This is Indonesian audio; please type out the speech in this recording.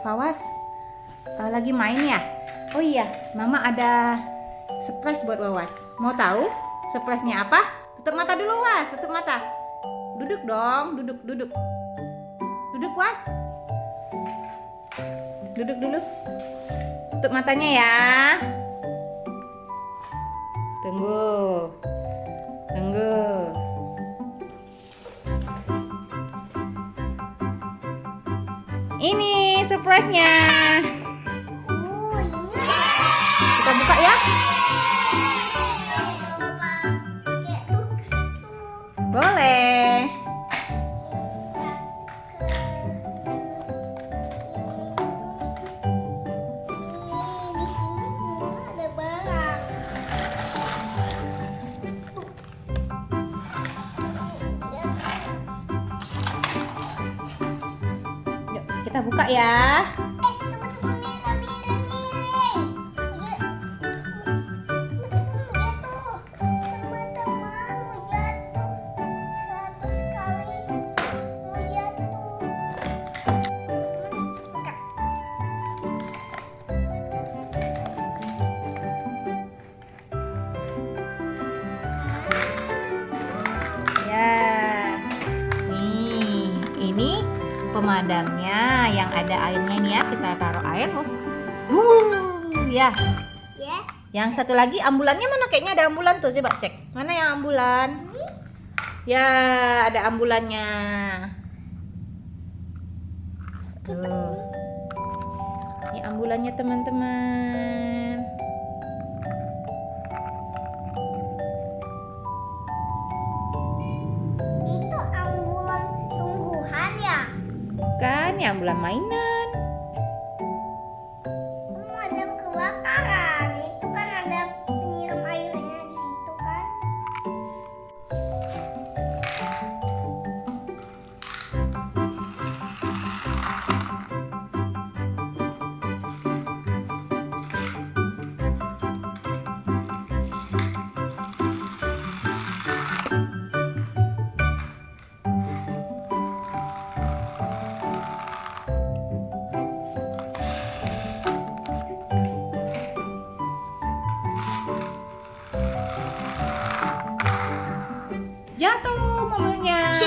Fawas lagi main ya? Oh iya, Mama ada surprise buat Wawas. Mau tahu surprise-nya apa? Tutup mata dulu, Was. Tutup mata. Duduk dong, duduk, duduk. Duduk, Was. Duduk dulu. Tutup matanya ya. Tunggu. Tunggu. Ini surprise-nya. Kita buka ya. Boleh. Yuk, kita buka ya. Ini pemadamnya yang ada airnya nih ya. Kita taruh air terus ya. Yang satu lagi ambulannya mana? Kayaknya ada ambulan tuh. Coba cek. Mana yang ambulan? Ya, ada ambulannya. Tuh. Ini ambulannya teman-teman. Bukan, ya ambulan mainan. Ada kebakaran. Itu kan ada penyiram airnya di situ kan. Jatuh mobilnya.